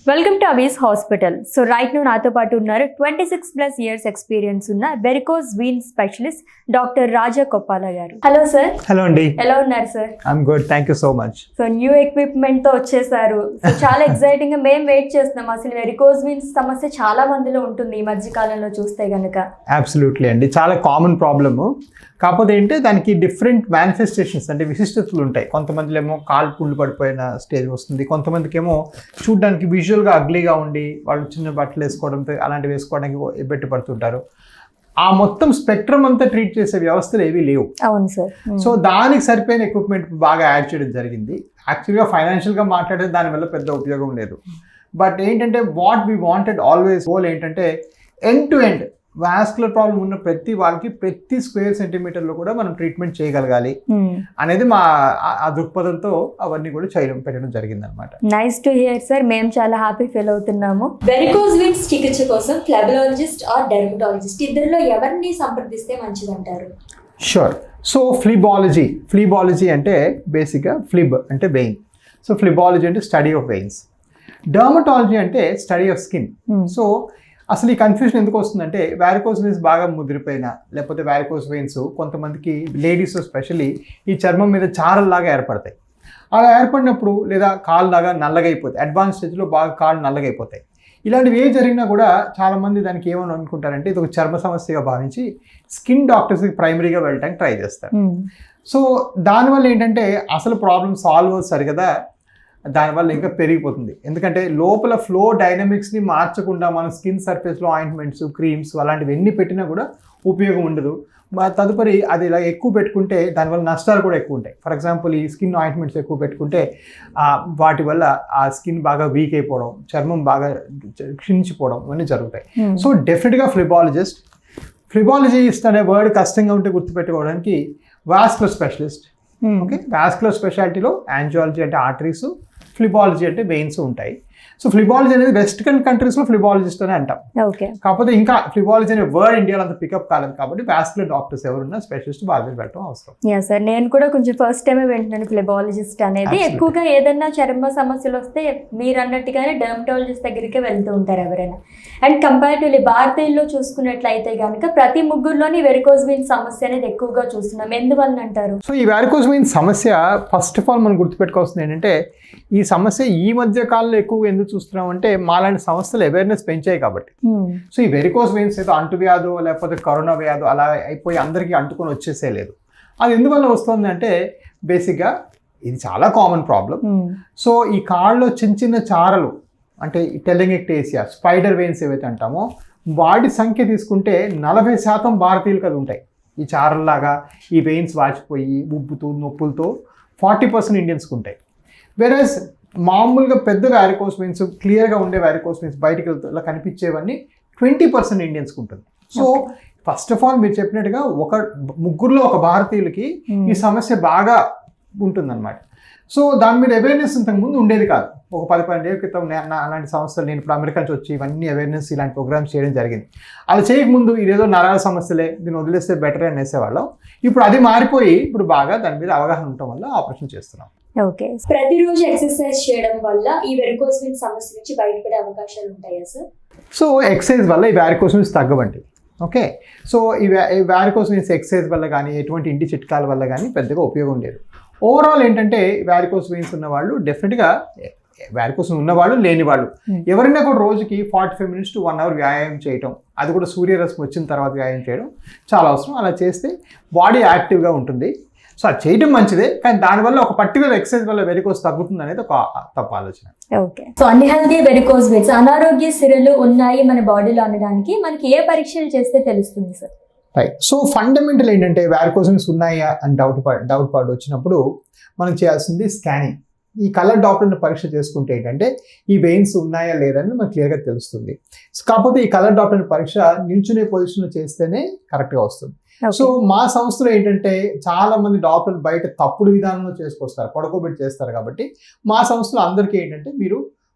Welcome to అబీస్ hospital. So right now నాతో పాటు ఉన్నారు 26+ ఇయర్స్ ఎక్స్పీరియన్స్ ఉన్న varicose vein specialist doctor Raja Koppala గారు. Hello sir. హలో అండి. ఎలా ఉన్నారు sir? I'm good, thank you so much. So new equipment తో వచ్చేసారు. సో చాలా ఎక్సైటింగ్ గా మేము వెయిట్ చేస్తున్నాం. అసలు వెరికోస్ వీన్స్ సమస్య చాలా మందిలో ఉంటుంది ఈ మధ్య కాలంలో చూస్తే గనక. అబ్సల్యూట్లీ అండి, చాలా కామన్ ప్రాబ్లము. కాకపోతే ఏంటంటే దానికి డిఫరెంట్ మేనిఫెస్టేషన్స్ అంటే విశిష్టతలు ఉంటాయి. కొంతమందిలో ఏమో కాలు పుళ్ళు పడిపోయిన స్టేజ్ వస్తుంది, కొంతమందికి ఏమో చూడడానికి విజువల్గా అగ్లీగా ఉండి వాళ్ళు చిన్న బట్టలు వేసుకోవడంతో అలాంటివి వేసుకోవడానికి ఇబ్బంది పడుతుంటారు. ఆ మొత్తం స్పెక్ట్రమ్ అంతా ట్రీట్ చేసే వ్యవస్థలు ఏవీ లేవు. అవును సార్. సో దానికి సరిపోయిన ఎక్విప్మెంట్ బాగా యాడ్ చేయడం జరిగింది. యాక్చువల్గా ఫైనాన్షియల్గా మాట్లాడితే దానివల్ల పెద్ద ఉపయోగం లేదు. బట్ ఏంటంటే what we wanted always goal ఏంటంటే end to end vascular problem ఉన్న ప్రతి వాళ్ళకి ప్రతి స్క్వేర్ సెంటీమీటర్లో కూడా మనం ట్రీట్మెంట్ చేయగలగాలి అనేది మా ఆ దృక్పథంతో అవన్నీ కూడా పెట్టడం జరిగింది అనమాట. Nice to hear sir. మేము చాలా హ్యాపీ ఫీల్ అవుతున్నాము. వెరికోస్ వీన్స్ చికిత్స కోసం ఫ్లెబలాలజిస్ట్ ఆర్ డెర్మటాలజిస్ట్ ఇద్దరిలో ఎవరిని సంప్రదిస్తే మంచిదంటారు? షూర్. సో ఫ్లీబాలజీ అంటే బేసిక్గా ఫ్లిబ్ అంటే వెయిన్. సో ఫ్లిబాలజీ అంటే స్టడీ ఆఫ్ వెయిన్స్. డర్మటాలజీ అంటే స్టడీ ఆఫ్ స్కిన్. సో అసలు ఈ కన్ఫ్యూజన్ ఎందుకు వస్తుందంటే వారికోస్ వెయిన్స్ బాగా ముదిరిపోయినా లేకపోతే వారికోస్ వెయిన్స్ కొంతమందికి లేడీస్ స్పెషల్లీ ఈ చర్మం మీద చారల్లాగా ఏర్పడతాయి. అలా ఏర్పడినప్పుడు లేదా కాళ్ళు లాగా నల్లగా అయిపోతాయి. అడ్వాన్స్ స్టేజ్లో బాగా కాళ్ళు నల్లగా అయిపోతాయి. ఇలాంటివి ఏ జరిగినా కూడా చాలామంది దానికి ఏమని అనుకుంటారంటే ఇది ఒక చర్మ సమస్యగా భావించి స్కిన్ డాక్టర్స్కి ప్రైమరీగా వెళ్ళడానికి ట్రై చేస్తారు. సో దానివల్ల ఏంటంటే అసలు ప్రాబ్లం సాల్వ్ అవుతుంది కదా, దానివల్ల ఇంకా పెరిగిపోతుంది. ఎందుకంటే లోపల ఫ్లో డైనమిక్స్ని మార్చకుండా మనం స్కిన్ సర్ఫేస్లో ఆయింట్మెంట్స్, క్రీమ్స్ అలాంటివి ఎన్ని పెట్టినా కూడా ఉపయోగం ఉండదు. తదుపరి అది ఇలా ఎక్కువ పెట్టుకుంటే దానివల్ల నష్టాలు కూడా ఎక్కువ ఉంటాయి. ఫర్ ఎగ్జాంపుల్ ఈ స్కిన్ ఆయింట్మెంట్స్ ఎక్కువ పెట్టుకుంటే వాటి వల్ల ఆ స్కిన్ బాగా వీక్ అయిపోవడం, చర్మం బాగా క్షీణించిపోవడం ఇవన్నీ జరుగుతాయి. సో డెఫినెట్గా ఫ్లిబాలజిస్ట్ అనే వర్డ్ కష్టంగా ఉంటే గుర్తుపెట్టుకోవడానికి vascular specialist. Okay, vascular స్పెషాలిటీలో angiology అంటే ఆర్టరీస్, ఫ్లిబాలజీ అంటే వెయిన్స్ ఉంటాయి. సో ఫ్లిబాలజీ అనేది వెస్టర్న్ కంట్రీస్లో ఫ్లిబాలజిస్ట్ అని అంటాం. కాకపోతే ఇంకా ఫ్లిబాలజీ అనే వర్డ్ ఇండియాలో అంత పికప్ కాలేదు కాబట్టి వాస్కులర్ డాక్టర్స్ ఎవరున్నా స్పెషలిస్ట్ వాళ్ళ దగ్గర పెట్టడం అవసరం. యా సార్, నేను కూడా కొంచెం ఫస్ట్ టైమే వింటున్నాను ఫ్లిబాలజిస్ట్ అనేది. ఎక్కువగా ఏదైనా చర్మ సమస్యలు వస్తే మీరు అన్నట్టుగానే డర్మటాలజిస్ట్ దగ్గరికి వెళ్తూ ఉంటారు ఎవరైనా. అండ్ కంపారిటివ్లీ భారతీయుల్లో చూసుకున్నట్లయితే కనుక ప్రతి ముగ్గురులోని వెరికోస్ వీన్స్ సమస్య అనేది ఎక్కువగా చూస్తున్నాం. ఎందువల్ల అంటారు? సో ఈ వెరికోస్ వీన్స్ సమస్య ఫస్ట్ ఆఫ్ ఆల్ మనం గుర్తుపెట్టుకోవాల్సింది ఏంటంటే ఈ సమస్య ఈ మధ్య కాలంలో ఎక్కువగా ఎందుకు చూస్తున్నాం అంటే మాలాంటి సంస్థలు అవేర్నెస్ పెంచాయి కాబట్టి. సో ఈ వెరికోస్ వెయిన్స్ ఏదో అంటువ్యాధో లేకపోతే కరోనా వ్యాధో అలా అయిపోయి అందరికీ అంటుకొని వచ్చేసే లేదు. అది ఎందువల్ల వస్తుంది అంటే బేసిక్గా ఇది చాలా కామన్ ప్రాబ్లం. సో ఈ కాళ్ళలో చిన్న చిన్న చారలు అంటే టెలింగెక్టేసియా, స్పైడర్ వెయిన్స్ ఏవైతే అంటామో వాటి సంఖ్య తీసుకుంటే 40% భారతీయులకు అది ఉంటాయి. ఈ చారల్లాగా ఈ వెయిన్స్ వాచిపోయి ఉబ్బుతూ నొప్పులతో 40% ఇండియన్స్కి ఉంటాయి. వెరస్ మామూలుగా పెద్ద వారికోస్ వెయిన్స్ క్లియర్గా ఉండే వారికోస్ వెయిన్స్ బయటికి వెళ్తూ కనిపించేవన్నీ 20% ఇండియన్స్కి ఉంటుంది. సో ఫస్ట్ ఆఫ్ ఆల్ మీరు చెప్పినట్టుగా ముగ్గురులో ఒక భారతీయులకి ఈ సమస్య బాగా ఉంటుందన్నమాట. సో దాని మీద అవేర్నెస్ ఇంతకుముందు ఉండేది కాదు. ఒక 10-12 ఏళ్ళ క్రితం అలాంటి సంస్థలు నేను ఇప్పుడు అమెరికా నుంచి వచ్చి ఇవన్నీ అవేర్నెస్ ఇలాంటి ప్రోగ్రామ్స్ చేయడం జరిగింది. అలా చేయకముందు ఇదేదో నరాల సమస్యలే, దీన్ని వదిలేస్తే బెటర్ అనేసేవాళ్ళం. ఇప్పుడు అది మారిపోయి ఇప్పుడు బాగా దాని మీద అవగాహన ఉండటం వల్ల ఆపరేషన్ చేస్తున్నాం. ఓకే, ప్రతిరోజు ఎక్సర్సైజ్ చేయడం వల్ల ఈ వెరికోస్ వీన్స్ సమస్య నుంచి బయటపడే అవకాశాలు ఉంటాయా సార్? సో ఎక్సర్సైజ్ వల్ల ఈ వారికోస్ వీన్స్ తగ్గవండి. ఓకే, సో ఈ వారికోస్ వీన్స్ ఎక్సర్సైజ్ వల్ల కానీ ఎటువంటి ఇంటి చిట్కాల వల్ల కానీ పెద్దగా ఉపయోగం లేదు. ఓవరాల్ ఏంటంటే వారికోస్ వెయిన్స్ ఉన్న వాళ్ళు డెఫినెట్గా వారికోస్ ఉన్నవాళ్ళు లేనివాళ్ళు ఎవరైనా కూడా రోజుకి 45 minutes to 1 hour వ్యాయామం చేయటం, అది కూడా సూర్యరశ్మి వచ్చిన తర్వాత వ్యాయామం చేయడం చాలా అవసరం. అలా చేస్తే బాడీ యాక్టివ్గా ఉంటుంది. సో అది చేయడం మంచిదే, కానీ దానివల్ల ఒక పర్టికులర్ ఎక్సర్సైజ్ వల్ల వెరికోస్ తగ్గుతుంది అనేది ఒక తప్పు ఆలోచన. Okay, so unhealthy varicose veins అనారోగ్య సిరలు ఉన్నాయి మన బాడీలో అనడానికి మనకి ఏ పరీక్షలు చేస్తే తెలుస్తుంది సార్? రైట్. సో ఫండమెంటల్ ఏంటంటే వారికోస్ వెయిన్స్ ఉన్నాయా అని డౌట్ పాటు వచ్చినప్పుడు మనం చేయాల్సింది స్కానింగ్. ఈ కలర్ డాప్లర్ పరీక్ష చేసుకుంటే ఏంటంటే ఈ వెయిన్స్ ఉన్నాయా లేదని మనకు క్లియర్గా తెలుస్తుంది. కాకపోతే ఈ కలర్ డాప్లర్ పరీక్ష నిల్చునే పొజిషన్లో చేస్తేనే కరెక్ట్గా వస్తుంది. సో మా సంస్థలో ఏంటంటే చాలా మంది డాక్టర్లు బయట తప్పుడు విధానంలో చేసుకొస్తారు, పడుకోబెట్టి చేస్తారు. కాబట్టి మా సంస్థలో అందరికీ ఏంటంటే మీరు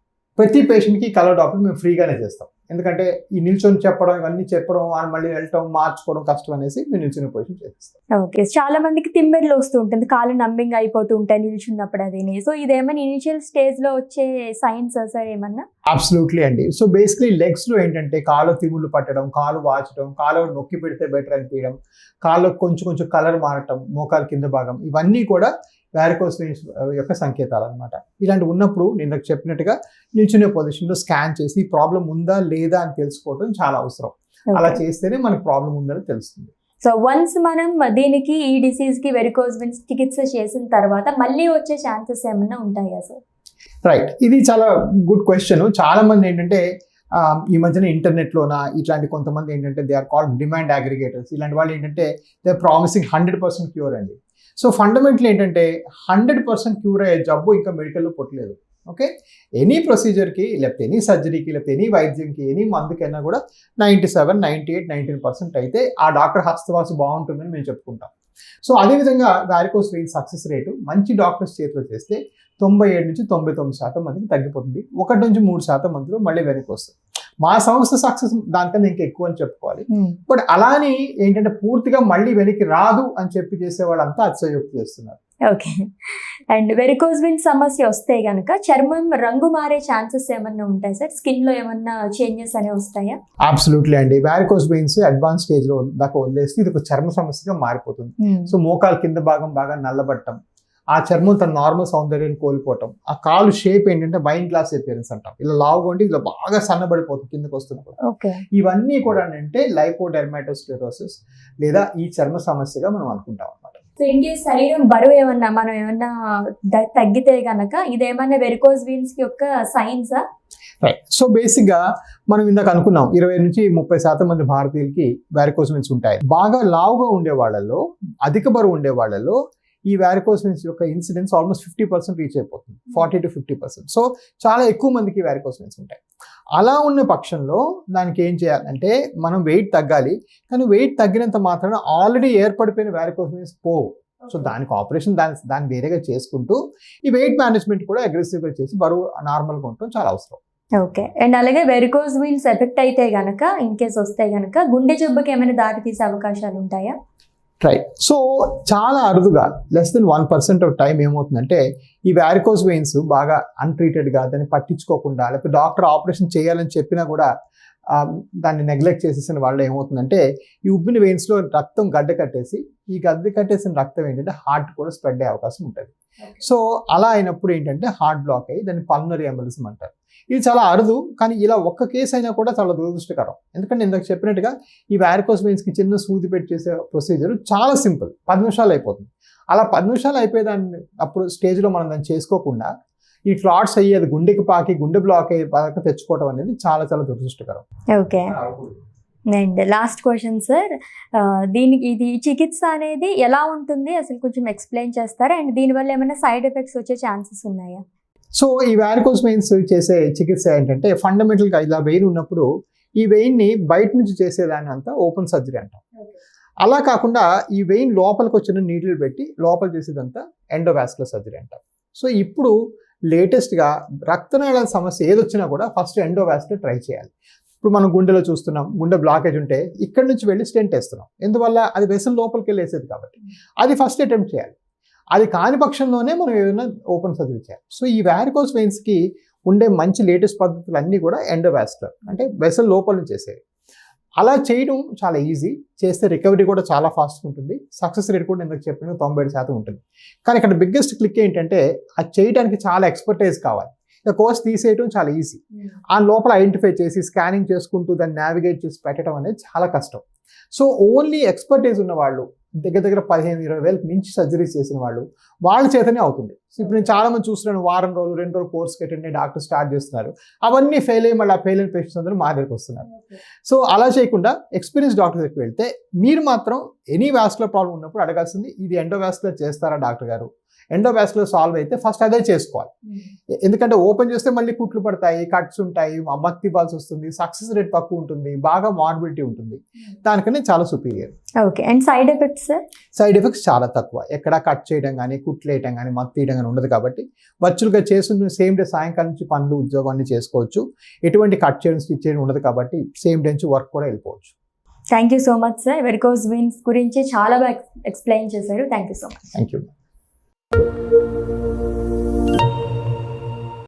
ప్రతి పేషెంట్కి కలర్ డాప్లర్ మేము ఫ్రీగానే చేస్తాం. ఎందుకంటే ఈ నిల్చొని చెప్పడం ఇవన్నీ చెప్పడం మళ్ళీ వెళ్ళటం మార్చుకోవడం కష్టం అనేసి మేము నిల్చునే పొజిషన్ చేపిస్తాం. ఓకే, చాలా మందికి తిమ్మెర్లు వస్తూ ఉంటుంది, కాళ్ళు నంబింగ్ అయిపోతూ ఉంటాయి నిల్చున్నప్పుడు అది. సో ఇదేమైనా ఇనిషియల్ స్టేజ్ లో వచ్చే సైన్స్ సార్ ఏమన్నా? అబ్సల్యూట్లీ అండి. సో బేసిక్లీ లెగ్స్ లో ఏంటంటే కాళ్ళు తిమ్ములు పట్టడం, కాలు వాచడం, కాలు నొక్కి పెడితే బెటర్ అనిపించడం, కాళ్ళు కొంచెం కొంచెం కలర్ మారటం, మోకాలు కింద భాగం, ఇవన్నీ కూడా వారికోస్ వెయిన్స్ యొక్క సంకేతాలు అనమాట. ఇలాంటి ఉన్నప్పుడు నేను చెప్పినట్టుగా నిల్చునే పొజిషన్లో స్కాన్ చేసి ఈ ప్రాబ్లం ఉందా లేదా అని తెలుసుకోవడం చాలా అవసరం. అలా చేస్తేనే మనకు ప్రాబ్లం ఉందని తెలుస్తుంది. సో వన్స్ మనం దీనికి ఈ డిసీజ్ కి వెరికోస్ వెయిన్స్ చికిత్స చేసిన తర్వాత మళ్ళీ వచ్చే ఛాన్సెస్ ఏమన్నా ఉంటాయా సార్? రైట్, ఇది చాలా గుడ్ క్వశ్చన్. చాలా మంది ఏంటంటే ఈ మధ్యన ఇంటర్నెట్లోన ఇట్లాంటి కొంతమంది ఏంటంటే they are called demand aggregators. ఇలాంటి వాళ్ళు ఏంటంటే దే ఆర్ ప్రామిసింగ్ 100% క్యూర్ అండి. సో ఫండమెంటల్ ఏంటంటే 100% క్యూర్ అయ్యే జబ్బు ఇంకా మెడికల్లో పుట్టలేదు. ఓకే, ఎనీ ప్రొసీజర్కి లేకపోతే ఎనీ సర్జరీకి లేకపోతే ఎనీ వైద్యంకి ఎనీ మందుకైనా కూడా 97, 98, 19% అయితే ఆ డాక్టర్ హస్తవాసు బాగుంటుందని మేము చెప్పుకుంటాం. సో అదేవిధంగా వారికోస్ వెయిన్స్ సక్సెస్ రేటు మంచి డాక్టర్స్ చేతిలో చేస్తే 97 నుంచి 99% మందికి తగ్గిపోతుంది. 1 నుంచి 3% మందిలో మళ్ళీ వెనక్కి వస్తుంది. మా సంస్థ సక్సెస్ దానికన్నా ఇంకా ఎక్కువ అని చెప్పుకోవాలి. బట్ అలానే ఏంటంటే పూర్తిగా మళ్ళీ వెనక్కి రాదు అని చెప్పి చేసే వాళ్ళంతా అతిశయోక్తి చేస్తున్నారు. ఓకే, అండ్ వెరికోస్ వెయిన్స్ సమస్య వస్తే గనక చర్మం రంగు మారే ఛాన్సెస్ ఏమన్నా ఉంటాయి సార్? స్కిన్ లో ఏమన్నా చేంజెస్ అనేవి వస్తాయా? అబ్సల్యూట్లీ అండి. వారికోస్ వెయిన్స్ అడ్వాన్స్ స్టేజ్ లో దాకా వదిలేస్తే ఇది ఒక చర్మ సమస్యగా మారిపోతుంది. సో మోకాలు కింద భాగం బాగా నల్లబట్టం, ఆ చర్మం తన నార్మల్ సౌందర్యాన్ని కోల్పోవటం, ఆ కాలు షేప్ ఏంటంటే వైన్ గ్లాస్ అపియరెన్స్ అంటాం, ఇలా లావుగా ఉండి ఇలా బాగా సన్నబడిపోతుంది కిందకు వస్తున్నప్పుడు. ఇవన్నీ కూడా అంటే లైపోడెర్మాటోస్క్లెరోసిస్ లేదా ఈ చర్మ సమస్యగా మనం అనుకుంటాం అన్నమాట. సో ఇన్ కేస్ శరీరం బరువు మనం ఏమన్నా తగ్గితే గనక ఇదేమన్నా వెరికోస్ వెయిన్స్ కి యొక్క సైన్సా? రైట్, సో బేసిక్ గా మనం ఇందాక అనుకున్నాం 20 నుంచి 30% మంది భారతీయులకి వారికోస్ వెయిన్స్ ఉంటాయి. బాగా లావుగా ఉండే వాళ్ళలో, అధిక బరువు ఉండే వాళ్ళలో ఈ వారికోస్ వెయిన్స్ యొక్క ఇన్సిడెన్స్ ఆల్మోస్ట్ 50% రీచ్ అయిపోతుంది, 40 to 50%. సో చాలా ఎక్కువ మందికి వారికోస్ వెయిన్స్ ఉంటాయి. అలా ఉన్న పక్షంలో దానికి ఏం చేయాలంటే మనం వెయిట్ తగ్గాలి, కానీ వెయిట్ తగ్గినంత మాత్రాన ఆల్రెడీ ఏర్పడిపోయిన వారికోస్ వెయిన్స్ పోవు. సో దానికి ఆపరేషన్ దాన్ని వేరేగా చేసుకుంటూ ఈ వెయిట్ మేనేజ్మెంట్ కూడా అగ్రెసివ్గా చేసి బరువు నార్మల్గా ఉండటం చాలా అవసరం. ఓకే, అండ్ అలాగే వెరికోస్ వెయిన్స్ ఎఫెక్ట్ అయితే గనక ఇన్ కేస్ వస్తే గనక గుండె జబ్బుకి ఏమైనా దారి తీసే అవకాశాలు ఉంటాయా? రైట్, సో చాలా అరుదుగా లెస్ దెన్ 1% ఆఫ్ టైం ఏమవుతుందంటే ఈ వారికోస్ వెయిన్స్ బాగా అన్ట్రీటెడ్గా దాన్ని పట్టించుకోకుండా లేకపోతే డాక్టర్ ఆపరేషన్ చేయాలని చెప్పినా కూడా దాన్ని నెగ్లెక్ట్ చేసేసిన వాళ్ళు ఏమవుతుందంటే ఈ ఉబ్బిన వెయిన్స్లో రక్తం గడ్డ కట్టేసి ఈ గడ్డ కట్టేసిన రక్తం ఏంటంటే హార్ట్ కూడా స్ప్రెడ్ అయ్యే అవకాశం ఉంటుంది. సో అలా అయినప్పుడు ఏంటంటే హార్ట్ బ్లాక్ అయ్యి దాన్ని పల్మనరీ ఎంబోలిజం అంటారు. ఇది చాలా అరుదు, కానీ ఇలా ఒక్క కేసు అయినా కూడా చాలా దురదృష్టకరం. ఎందుకంటే ఇందాక చెప్పినట్టుగా ఈ వారికోస్ వెయిన్స్కి చిన్న సూది పెట్టి చేసే ప్రొసీజర్ చాలా సింపుల్, 10 నిమిషాలు అయిపోతుంది. అలా 10 నిమిషాలు అయిపోయేదాన్ని అప్పుడు స్టేజ్లో మనం దాన్ని చేసుకోకుండా ఈ క్లాట్స్ అయ్యేది గుండెకి పాకి గుండె బ్లాక్ అయ్యే పదార్థ తెచ్చుకోవడం అనేది చాలా చాలా దురదృష్టకరం. Okay, and last question sir, దీనికి ఇది చికిత్స అనేది ఎలా ఉంటుంది అసలు కొంచెం ఎక్స్ప్లెయిన్ చేస్తారా? అండ్ దీనివల్ల ఏమైనా సైడ్ ఎఫెక్ట్స్ వచ్చే ఛాన్సెస్ ఉన్నాయా? సో ఈ వారికోస్ వెయిన్స్ చేసే చికిత్స ఏంటంటే ఫండమెంటల్గా ఇలా వెయిన్ ఉన్నప్పుడు ఈ వెయిన్ని బయట నుంచి చేసేదాన్ని అంతా ఓపెన్ సర్జరీ అంటాం. అలా కాకుండా ఈ వెయిన్ లోపలికి వచ్చిన నీటిని పెట్టి లోపల చేసేదంతా ఎండోవాస్కులర్ సర్జరీ అంటాం. సో ఇప్పుడు లేటెస్ట్గా రక్తనాళాల సమస్య ఏదొచ్చినా కూడా ఫస్ట్ ఎండోవాస్కులర్ ట్రై చేయాలి. ఇప్పుడు మనం గుండెలో చూస్తున్నాం, గుండె బ్లాకేజ్ ఉంటే ఇక్కడ నుంచి వెళ్ళి స్టెంట్ వేస్తున్నాం, ఎందువల్ల అది వెసల్ లోపలికి వెళ్ళి వేసేది కాబట్టి అది ఫస్ట్ అటెంప్ట్ చేయాలి. అది కాని పక్షంలోనే మనం ఏదైనా ఓపెన్ సర్జరీ చేయాలి. సో ఈ వారికోస్ వెయిన్స్కి ఉండే మంచి లేటెస్ట్ పద్ధతులు అన్నీ కూడా ఎండోవాస్కులర్ అంటే వెసల్ లోపల నుంచి చేసేవి. అలా చేయడం చాలా ఈజీ, చేస్తే రికవరీ కూడా చాలా ఫాస్ట్గా ఉంటుంది, సక్సెస్ రేట్ కూడా ఎందుకు చెప్పిన 97% ఉంటుంది. కానీ ఇక్కడ బిగ్గెస్ట్ క్లిక్ ఏంటంటే అది చేయడానికి చాలా ఎక్స్పర్టైజ్ కావాలి. ఇక కోర్స్ తీసేయడం చాలా ఈజీ, ఆ లోపల ఐడెంటిఫై చేసి స్కానింగ్ చేసుకుంటూ దాన్ని నావిగేట్ చేసి పెట్టడం అనేది చాలా కష్టం. సో ఓన్లీ ఎక్స్పర్టైజ్ ఉన్న వాళ్ళు దగ్గర 15-20 వేలకు మించి సర్జరీస్ చేసిన వాళ్ళ చేతనే అవుతుంది. సో ఇప్పుడు నేను చాలా మంది చూస్తున్నాను, వారం రోజులు 2 రోజులు కోర్స్కి అటెండ్ అయ్యి డాక్టర్ స్టార్ట్ చేస్తున్నారు, అవన్నీ ఫెయిల్ అయ్యి మళ్ళీ ఆ ఫెయిల్ అయిన పేషెంట్స్ అందరూ మా దగ్గరికి వస్తున్నారు. సో అలా చేయకుండా ఎక్స్పీరియన్స్ డాక్టర్ దగ్గరికి వెళ్తే మీరు మాత్రం ఎనీ వాస్కులర్ ప్రాబ్లం ఉన్నప్పుడు అడగాల్సింది ఇది ఎండోవాస్కులర్ చేస్తారా డాక్టర్ గారు, ఎండోవాస్కులర్ సాల్వ్ అయితే ఫస్ట్ అదే చేసుకోవాలి. ఎందుకంటే ఓపెన్ చేస్తే మళ్ళీ కుట్లు పడతాయి, కట్స్ ఉంటాయి, మత్తి ఇవ్వాల్సి వస్తుంది, సక్సెస్ రేట్ తక్కువ ఉంటుంది, బాగా మార్బిలిటీ ఉంటుంది, దానికన్నా చాలా superior. Okay, and side effects? Side effects చాలా తక్కువ, ఎక్కడ కట్ చేయడం కానీ కుట్లేయటం కానీ మత్తు తీయడం కానీ ఉండదు కాబట్టి వర్చువల్గా చేస్తున్న సేమ్ డే సాయంకాలం నుంచి పనులు ఉద్యోగాన్ని చేసుకోవచ్చు. ఎటువంటి కట్ చేయడం స్టిచ్ చేయడం ఉండదు కాబట్టి సేమ్ డే నుంచి వర్క్ కూడా వెళ్ళిపోవచ్చు. Thank you so much sir. Varicose veins గురించి చాలా బాగా ఎక్స్ప్లెయిన్ చేశారు. Thank you so much. Thank you.